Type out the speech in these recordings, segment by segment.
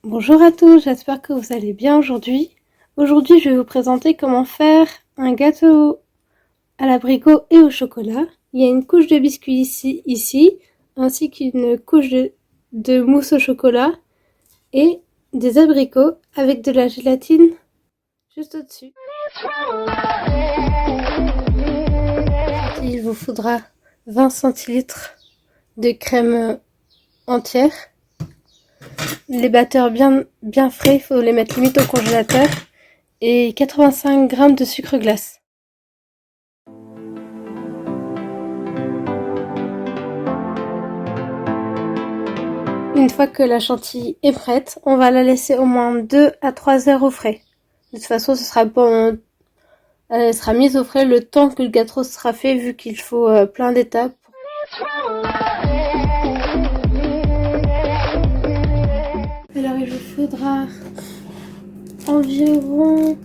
Bonjour à tous, j'espère que vous allez bien aujourd'hui. Aujourd'hui, je vais vous présenter comment faire un gâteau à l'abricot et au chocolat. Il y a une couche de biscuit ici ainsi qu'une couche de mousse au chocolat et des abricots avec de la gélatine juste au-dessus. Il vous faudra 20 centilitres de crème entière. Les batteurs bien frais, il faut les mettre limite au congélateur. Et 85 g de sucre glace. Une fois que la chantilly est prête, on va la laisser au moins 2 à 3 heures au frais. De toute façon, ce sera bon, elle sera mise au frais le temps que le gâteau sera fait, vu qu'il faut plein d'étapes. Alors il vous faudra environ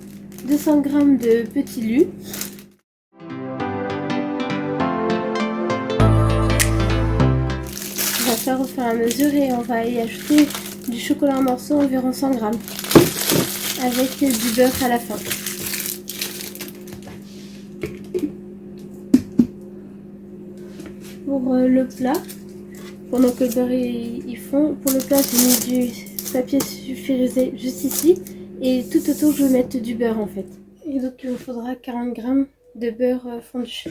200 g de petit lus. On va faire au fur et à mesure et on va y ajouter du chocolat en morceaux, environ 100 g, avec du beurre à la fin. Pour le plat, pendant que le beurre il fond, pour le plat j'ai mis du papier sulfurisé juste ici et tout autour je vais mettre du beurre en fait. Et donc il vous faudra 40 g de beurre fondu.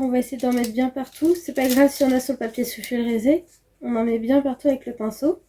On va essayer d'en mettre bien partout. C'est pas grave si on a sur le papier sulfurisé. On en met bien partout avec le pinceau.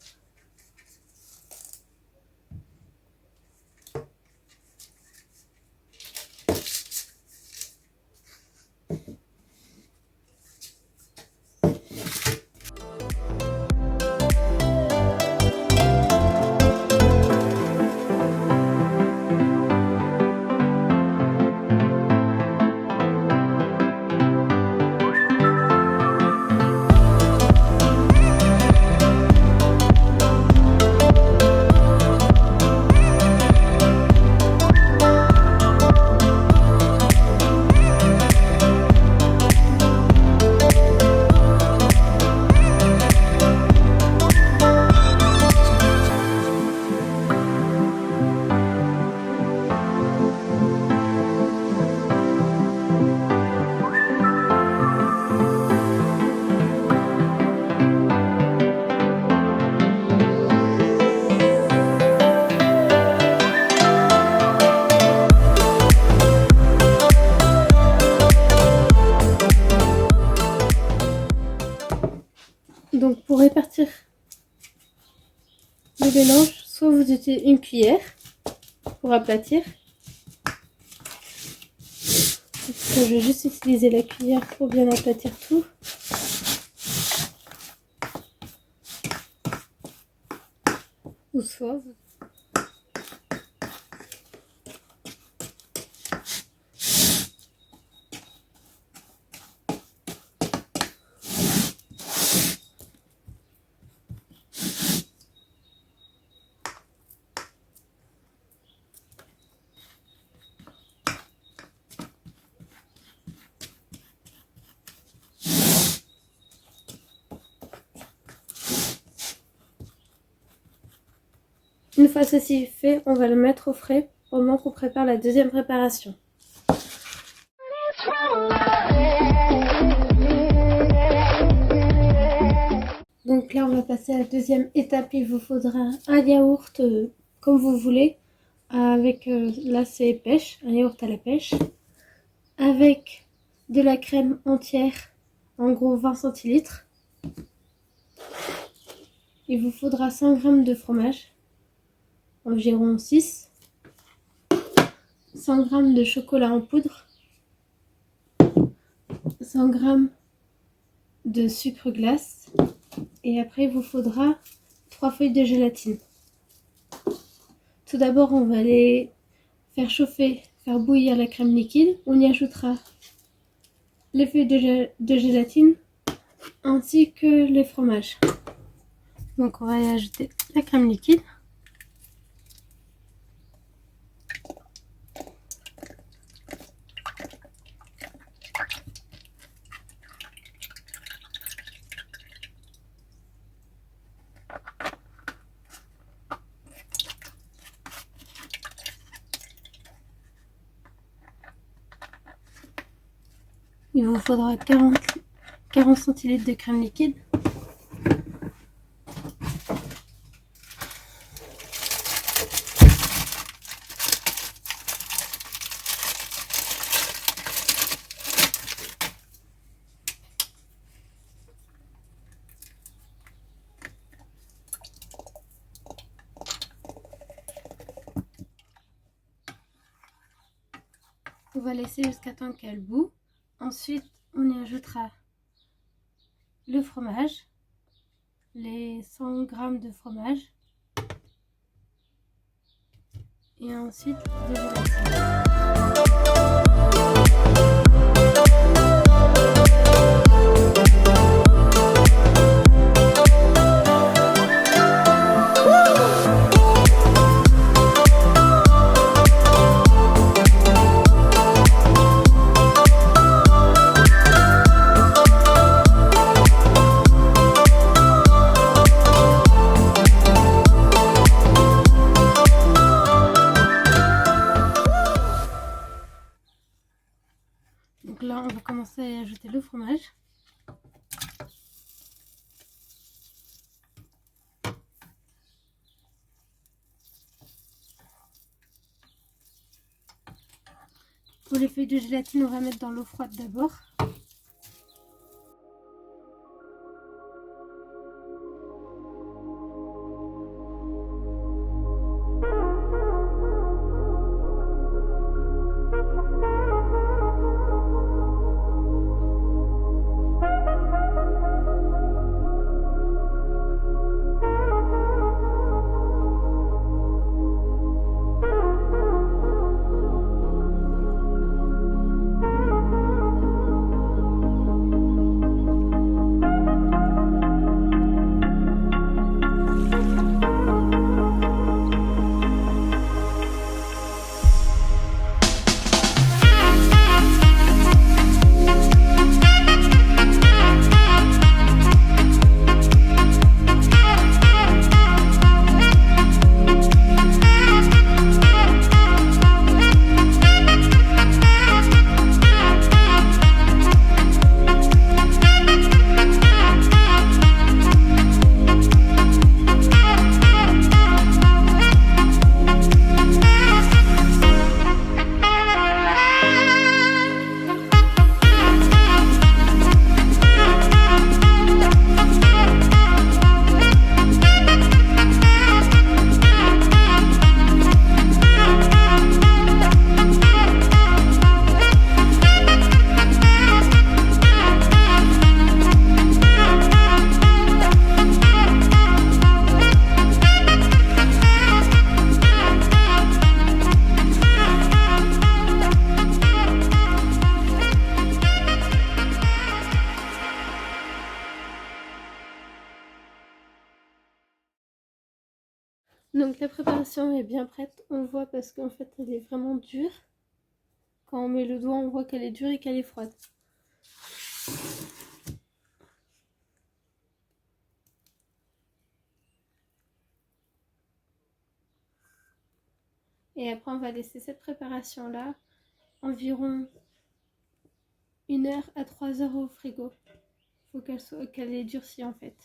Donc pour répartir le mélange, soit vous utilisez une cuillère pour aplatir. Je vais juste utiliser la cuillère pour bien aplatir tout. Ou soit vous... Une fois ceci fait, on va le mettre au frais pendant qu'on prépare la deuxième préparation. Donc là on va passer à la deuxième étape. Il vous faudra un yaourt comme vous voulez, avec là c'est pêche, un yaourt à la pêche, avec de la crème entière, en gros 20 centilitres. Il vous faudra 100 g de fromage, environ 6, 100 g de chocolat en poudre, 100 g de sucre glace. Et après, il vous faudra 3 feuilles de gélatine. Tout d'abord, on va les faire chauffer, faire bouillir la crème liquide. On y ajoutera les feuilles de gélatine ainsi que les fromages. Donc on va y ajouter la crème liquide. Il vous faudra 40 centilitres de crème liquide. On va laisser jusqu'à temps qu'elle bout. Ensuite, on y ajoutera le fromage, les 100 g de fromage, et ensuite de gélatine. Donc là, on va commencer à y ajouter le fromage. Pour les feuilles de gélatine, on va mettre dans l'eau froide d'abord. Donc la préparation est bien prête, on voit parce qu'en fait elle est vraiment dure. Quand on met le doigt, on voit qu'elle est dure et qu'elle est froide. Et après on va laisser cette préparation là environ 1 heure à 3 heures au frigo. Il faut qu'elle ait durci en fait.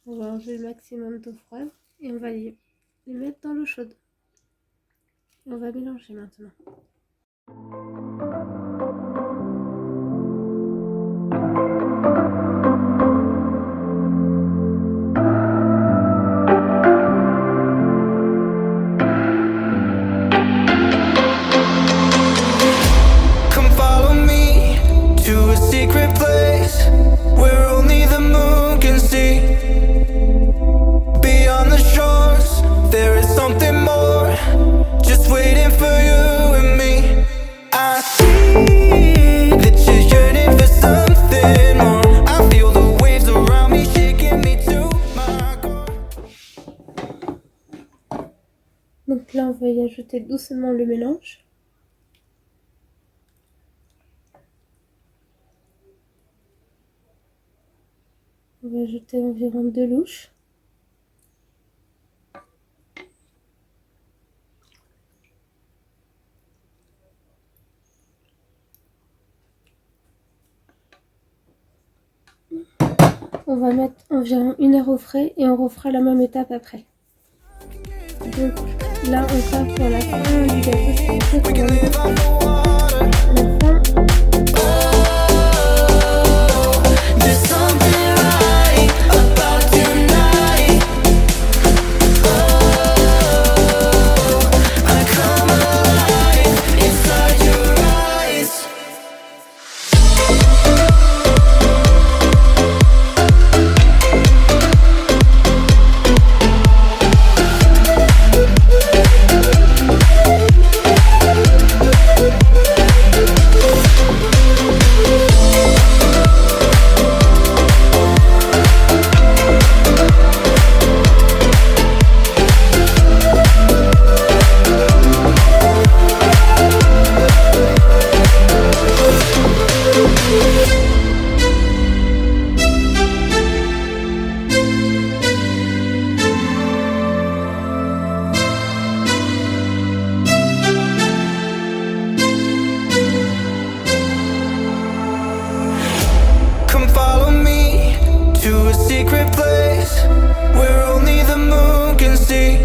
On va enlever le maximum d'eau froide et on va les mettre dans l'eau chaude. On va mélanger maintenant. Come follow me to a secret place where only the moon can see. Beyond the shores, there is something more, just waiting for you and me. I see that you're yearning for something more. I feel the waves around me shaking me to my core. Donc là, on va y ajouter doucement le mélange. On va ajouter environ 2 louches. On va mettre environ 1 heure au frais et on refera la même étape après. Donc là, on part pour la fin du gâteau. We can live on the water. La fin. There's something right about tonight. Oh, I come alive inside your eyes. Come follow me to a secret place where only the moon can see.